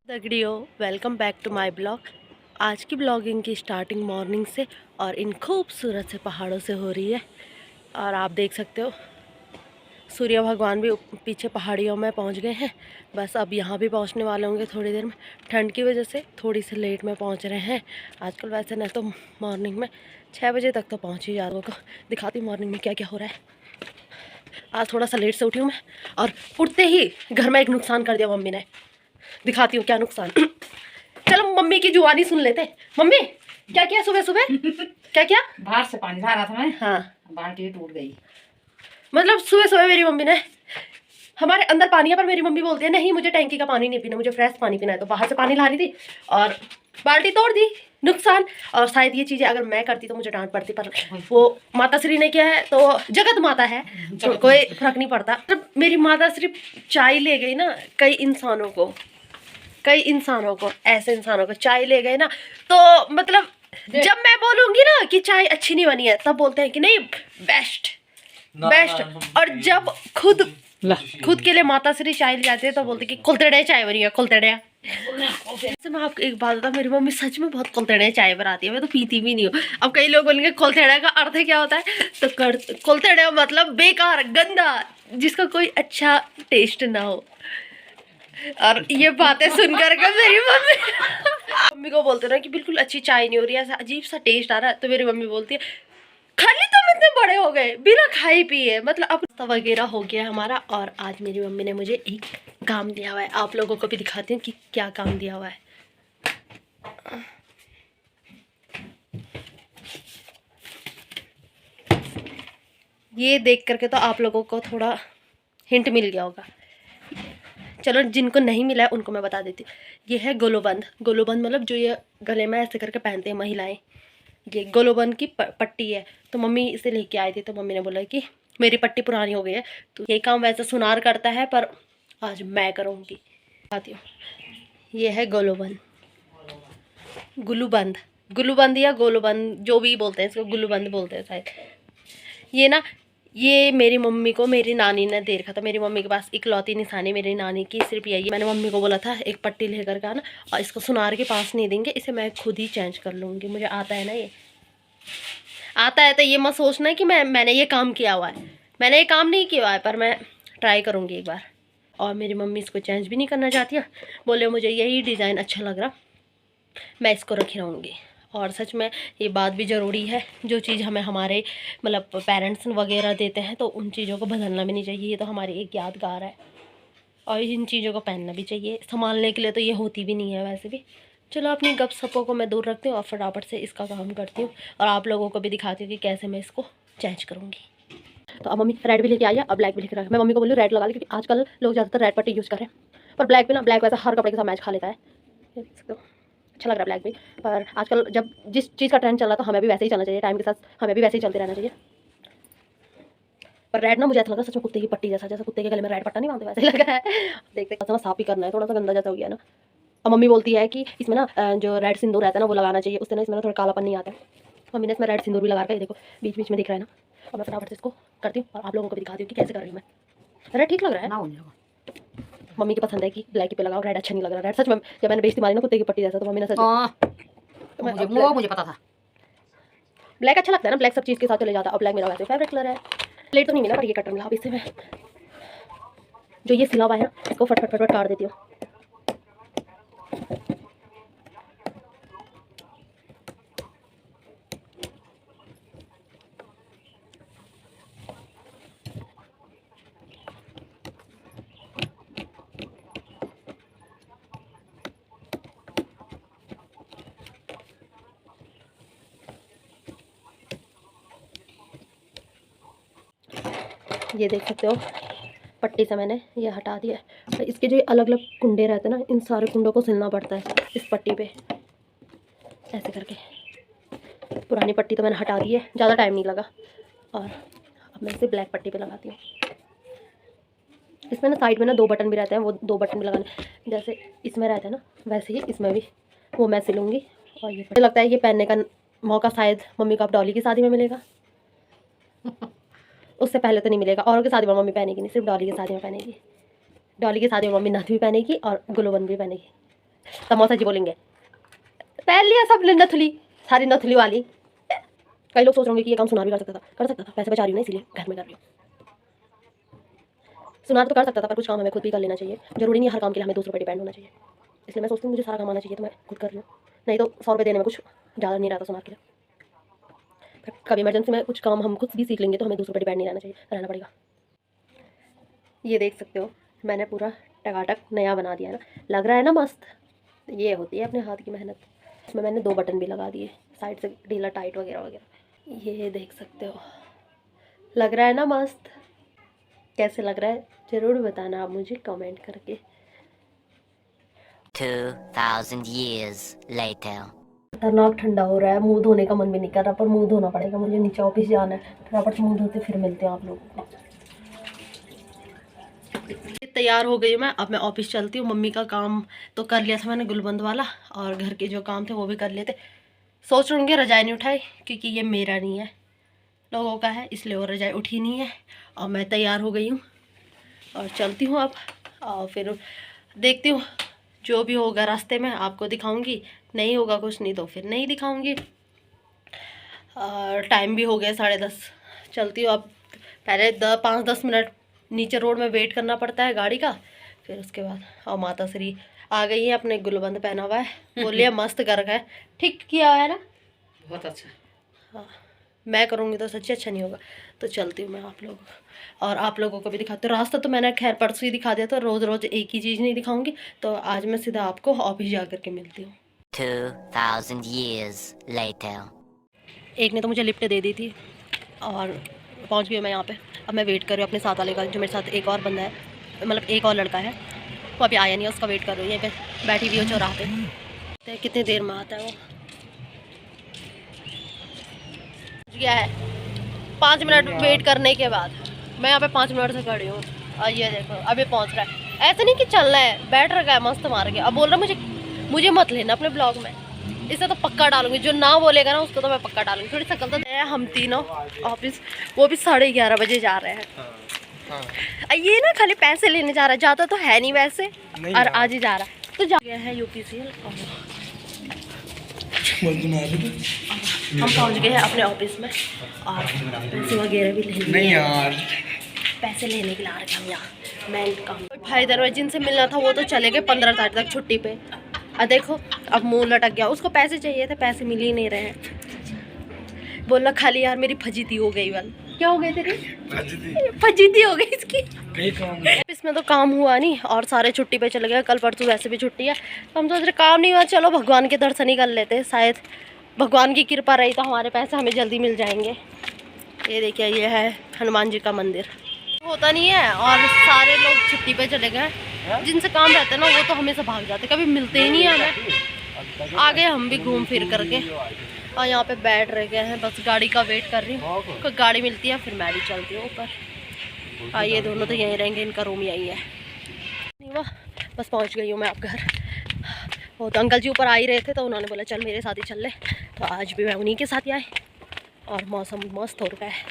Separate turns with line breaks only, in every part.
दगड़ियों, welcome back to my blog. आज की ब्लॉगिंग की स्टार्टिंग मॉर्निंग से और इन खूबसूरत से पहाड़ों से हो रही है। और आप देख सकते हो सूर्य भगवान भी पीछे पहाड़ियों में पहुंच गए हैं। बस अब यहाँ भी पहुंचने वाले होंगे थोड़ी देर में। ठंड की वजह से थोड़ी सी लेट में पहुंच रहे हैं आजकल। वैसे नहीं तो मॉर्निंग में 6 बजे तक तो पहुँच ही जाते को। दिखाती हूँ मॉर्निंग में क्या क्या हो रहा है। आज थोड़ा सा लेट से उठी हूँ मैं, और उठते ही घर में एक नुकसान कर दिया मम्मी ने। दिखाती हूँ क्या नुकसान। चलो मम्मी की जुबानी सुन लेते। मम्मी क्या किया सुबह सुबह? क्या क्या?
बाहर से पानी ला रहा था मैं।
हाँ,
बाल्टी टूट गई।
मतलब सुबह सुबह मेरी मम्मी ने, हमारे अंदर पानी है पर मेरी मम्मी बोलती है नहीं मुझे टैंकी का पानी नहीं पीना, मुझे फ्रेश पानी पीना है। तो बाहर से पानी ला रही थी और बाल्टी तोड़ दी। नुकसान। और शायद ये चीज़ें अगर मैं करती तो मुझे डांट पड़ती, पर वो माता श्री ने किया है तो जगत माता है तो कोई फर्क नहीं पड़ता। तो मेरी माता श्री चाय ले गई ना कई इंसानों को, ऐसे इंसानों को चाय ले गए ना, तो मतलब जब मैं बोलूंगी ना कि चाय अच्छी नहीं बनी है तब बोलते हैं कि नहीं बेस्ट बेस्ट। और जब खुद के लिए माता श्री चाय ले जाते हैं तो बोलते हैं कि कुलतड़े चाय बनी है, कुलतड़े। वैसे मैं आपको एक बात बताऊं, मेरी मम्मी सच में बहुत कुलतड़े चाय बनाती है। मैं तो पीती भी नहीं हूँ। अब कई लोग बोलेंगे कुलतड़े का अर्थ क्या होता है, तो कुलतड़े मतलब बेकार, गंदा, जिसका कोई अच्छा टेस्ट ना हो। और ये बातें सुनकर के मेरी मम्मी को बोलते ना कि बिल्कुल अच्छी चाय नहीं हो रही है, ऐसा अजीब सा टेस्ट आ रहा है। तो मेरी मम्मी बोलती है खाली तुम इतने बड़े हो गए बिना खाए पिए, मतलब अब नाश्ता वगैरह हो गया हमारा। और आज मेरी मम्मी ने मुझे एक काम दिया हुआ है, आप लोगों को भी दिखाती हूँ कि क्या काम दिया हुआ है। ये देख करके तो आप लोगों को थोड़ा हिंट मिल गया होगा। चलो जिनको नहीं मिला है उनको मैं बता देती हूँ। ये है गोलोबंद। गोलोबंद मतलब जो ये गले में ऐसे करके पहनते हैं महिलाएं। ये गोलोबंद की पट्टी है। तो मम्मी इसे लेके आई थी, तो मम्मी ने बोला कि मेरी पट्टी पुरानी हो गई है, तो ये काम वैसे सुनार करता है पर आज मैं करूँगी। आती हूँ। ये है गोलोबंद, गुलूबंद, गुलूबंद या गोलोबंद जो भी बोलते हैं इसको, गुलूबंद बोलते हैं शायद। ये मेरी मम्मी को मेरी नानी ने दे रखा था। मेरी मम्मी के पास इकलौती निशानी मेरी नानी की सिर्फ यही। मैंने मम्मी को बोला था एक पट्टी लेकर के आना, और इसको सुनार के पास नहीं देंगे, इसे मैं खुद ही चेंज कर लूँगी। मुझे आता है ना, ये आता है, तो ये मत सोचना है कि मैंने ये काम किया हुआ है। मैंने ये काम नहीं किया हुआ है, पर मैं ट्राई करूँगी एक बार। और मेरी मम्मी इसको चेंज भी नहीं करना चाहती है, बोले मुझे यही डिज़ाइन अच्छा लग रहा, मैं इसको रखी रहूँगी। और सच में ये बात भी ज़रूरी है, जो चीज़ हमें हमारे मतलब पेरेंट्स वगैरह देते हैं तो उन चीज़ों को बदलना भी नहीं चाहिए। ये तो हमारी एक यादगार है और इन चीज़ों को पहनना भी चाहिए। संभालने के लिए तो ये होती भी नहीं है वैसे भी। चलो अपनी गपशपों को मैं दूर रखती हूँ और फटाफट से इसका काम करती हूँ, और आप लोगों को भी दिखाती हूँ कि कैसे मैं इसको चेंज करूँगी। तो अब मम्मी रेड भी लेके आई है, अब ब्लैक भी लेकर आ। मैं मम्मी को बोलूँ रेड लगा ली, क्योंकि आजकल लोग ज़्यादातर रेड पट्टी यूज़ कर रहे हैं, पर ब्लैक भी ना, ब्लैक वैसे हर कपड़े के साथ मैच खा लेता है। अच्छा लग रहा है ब्लैक भी, पर आजकल जब जिस चीज़ का ट्रेंड चल रहा है तो हमें भी वैसे ही चलना चाहिए, टाइम के साथ हमें भी वैसे ही चलते रहना चाहिए। पर रेड ना मुझे ऐसा लग रहा है सच में कुत्ते की पट्टी जैसा, जैसा कुत्ते के गले में रेड पट्टा नहीं बांधते वैसे ही लग रहा है। देखते थोड़ा साफ ही करना है, थोड़ा सा गंदा जैसा हो गया ना। और मम्मी बोलती है कि इसमें ना जो रेड सिंदूर रहता है ना वो लगाना चाहिए, उससे ना इसमें थोड़ा कालापन नहीं आता है। मम्मी ने इसमें रेड सिंदूर भी लगा कर, देखो बीच बीच में दिख रहा है ना। और मैं फटाफट से इसको करती हूँ और आप लोगों को भी दिखाती हूँ कि कैसे कर रही हूँ मैं। रेड ठीक लग रहा है ना? मम्मी की पसंद है कि ब्लैक पे लगाओ, रेड अच्छा नहीं लग रहा। रेड सच में जब मैंने बेइज्जती मारी ना कुत्ते की पट्टी जैसा, तो मम्मी ने सच
मुझे पता था
ब्लैक अच्छा लगता है ना, ब्लैक सब चीज़ के साथ चले जाता है। और ब्लैक मेरा वैसे फेवरेट कलर है। प्लेट तो नहीं मिला पर ये कटर मिला। अब इससे मैं जो ये सिला हुआ है ना इसको फट फट फट फट काट देती हूँ। ये देख सकते हो पट्टी से मैंने ये हटा दिया है। तो इसके जो अलग अलग कुंडे रहते हैं ना, इन सारे कुंडों को सिलना पड़ता है इस पट्टी पे ऐसे करके। पुरानी पट्टी तो मैंने हटा दी है, ज़्यादा टाइम नहीं लगा। और अब मैं इसे ब्लैक पट्टी पे लगाती हूँ। इसमें ना साइड में ना 2 बटन भी रहते हैं, वो 2 बटन भी लगाने, जैसे इसमें रहता है ना वैसे ही इसमें भी, वो मैं सिलूँगी। और ये मुझे लगता है ये पहनने का मौका शायद मम्मी को अब डॉली की शादी में मिलेगा। उससे पहले तो नहीं मिलेगा। और की शादी में मम्मी पहनेगी नहीं, सिर्फ डॉली की शादी में पहनेगी। डॉली की शादी में मम्मी नथ भी पहनेगी और गुलोबंद भी पहनेगी। समोसा जी बोलेंगे पहन लिया सब नथुली, सारी नथुली वाली। कई लोग सोच रहे होंगे कि ये काम सुनार भी कर सकता था, पैसे बचा रही हूँ ना इसलिए घर में कर रही हूँ। सुनार तो कर सकता था पर कुछ काम हमें खुद भी कर लेना चाहिए, जरूरी नहीं हर काम के लिए हमें दूसरों पर डिपेंड होना चाहिए। इसलिए मैं सोचती हूँ मुझे सारा काम आना चाहिए तो मैं खुद कर रही हूँ, नहीं तो 100 रुपये देने में कुछ ज़्यादा नहीं रहता सुनार के लिए। कभी इमरजेंसी में कुछ काम हम खुद भी सीख लेंगे तो हमें दूसरों पर डिपेंड नहीं रहना पड़ेगा। ये देख सकते हो मैंने पूरा टकाटक नया बना दिया ना, लग रहा है ना मस्त। ये होती है अपने हाथ की मेहनत। इसमें मैंने 2 बटन भी लगा दिए साइड से, ढीला टाइट वगैरह वगैरह। ये देख सकते हो लग रहा है ना मस्त। कैसे लग रहा है ज़रूर बताना आप मुझे कमेंट करके।
2000 years later.
खतरनाक ठंडा हो रहा है, मुंह धोने का मन भी नहीं कर रहा पर मुंह धोना पड़ेगा, मुझे नीचे ऑफिस जाना है। फटाफट से मुंह धोते फिर मिलते हैं आप लोगों को। तैयार हो गई हूँ मैं, अब मैं ऑफिस चलती हूँ। मम्मी का काम तो कर लिया था मैंने गुलबंद वाला, और घर के जो काम थे वो भी कर लिए थे। सोच रही हूँ रजाई नहीं उठाई क्योंकि ये मेरा नहीं है लोगों का है, इसलिए वो रजाई उठी नहीं है। और मैं तैयार हो गई हूँ और चलती हूँ अब, और फिर देखती हूँ जो भी होगा रास्ते में आपको दिखाऊंगी, नहीं होगा कुछ नहीं तो फिर नहीं दिखाऊंगी। और टाइम भी हो गया 10:30, चलती हूँ अब। पहले 5-10 मिनट नीचे रोड में वेट करना पड़ता है गाड़ी का, फिर उसके बाद। और माता श्री आ गई है, अपने गुलबंद पहना हुआ है, बोलिए मस्त कर रखा है, ठीक किया है ना,
बहुत अच्छा।
हाँ मैं करूँगी तो सच्ची अच्छा नहीं होगा। तो चलती हूँ मैं आप लोगों को भी दिखाती हूँ। रास्ता तो मैंने खैर परसों ही दिखा दिया था, रोज़ रोज़ एक ही चीज़ नहीं दिखाऊंगी। तो आज मैं सीधा आपको ऑफिस जा कर के मिलती हूँ।
2000 years later.
एक ने तो मुझे लिफ्ट दे दी थी और पहुँच गई मैं यहाँ पे। अब मैं वेट कर रही हूँ अपने साथ वाले का, जो मेरे साथ एक और बंदा है, मतलब एक और लड़का है, वो अभी आया नहीं है, उसका वेट कर रही हूँ। यहीं पे बैठी हुई हो चौराहे पे, कितनी देर में आता है वो। गया है 5 मिनट वेट करने के बाद, मैं यहाँ पे 5 मिनट से खड़ी हूँ और ये देखो अभी पहुँच रहा है। ऐसे नहीं कि चलना है, बैठ रखा है मस्त मार के। अब बोल रहा मुझे मत लेना अपने ब्लॉग में, इसे तो पक्का डालूंगी, जो ना बोलेगा ना उसको तो मैं पक्का डालूंगी। थोड़ी शकल तो है। हम तीनों ऑफिस, वो भी 11:30 बजे जा रहे हैं। ये ना खाली पैसे लेने जा रहा है, जाता तो है नहीं वैसे, और आज ही जा रहा है। तो जा गया है UPCL। हम पहुंच गए हैं अपने ऑफिस में और पैसे वगैरह भी ले लिए यार, पैसे लेने के लिए आ रहे हम यहाँ मेन काम। भाई दरवाजे जिनसे मिलना था वो तो चले गए 15 तारीख तक छुट्टी पे। देखो अब मुंह लटक गया, उसको पैसे चाहिए थे, पैसे मिल ही नहीं रहे हैं। बोला खाली यार मेरी फजीती हो गई। वाल क्या हो गई तेरी? फजीती हो गई इसकी। इसमें तो काम हुआ नहीं और सारे छुट्टी पे चले गए। कल परसों वैसे भी छुट्टी है, तो हम सोच रहे काम नहीं हुआ, चलो भगवान के दर्शन ही कर लेते, शायद भगवान की कृपा रही तो हमारे पैसे हमें जल्दी मिल जाएंगे। ये देखिए ये है हनुमान जी का मंदिर, होता नहीं है और सारे लोग छुट्टी पे चले गए। जिनसे काम रहता है ना वो तो हमेशा भाग जाते, कभी मिलते ही नहीं है हमें। आ गए हम भी घूम फिर करके और यहाँ पे बैठ रह गए हैं, बस गाड़ी का वेट कर रही हूँ। कोई गाड़ी मिलती है फिर मैं भी चलती हूँ ऊपर। ये दोनों तो यहीं रहेंगे, इनका रूम यही है। नहीं वाह, बस पहुँच गई हूँ मैं अब घर। वो तो अंकल जी ऊपर आ ही रहे थे तो उन्होंने बोला चल मेरे साथ ही चल ले, तो आज भी मैं उन्हीं के साथ ही आई। और मौसम मस्त हो रहा है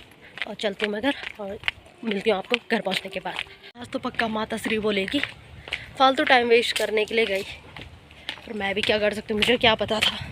और चलती हूँ मैं घर और मिलती हूँ आपको घर पहुँचने के बाद। आज तो पक्का माता श्री बोलेगी, फालतू टाइम वेस्ट करने के लिए गई, पर मैं भी क्या कर सकती हूँ, मुझे क्या पता था।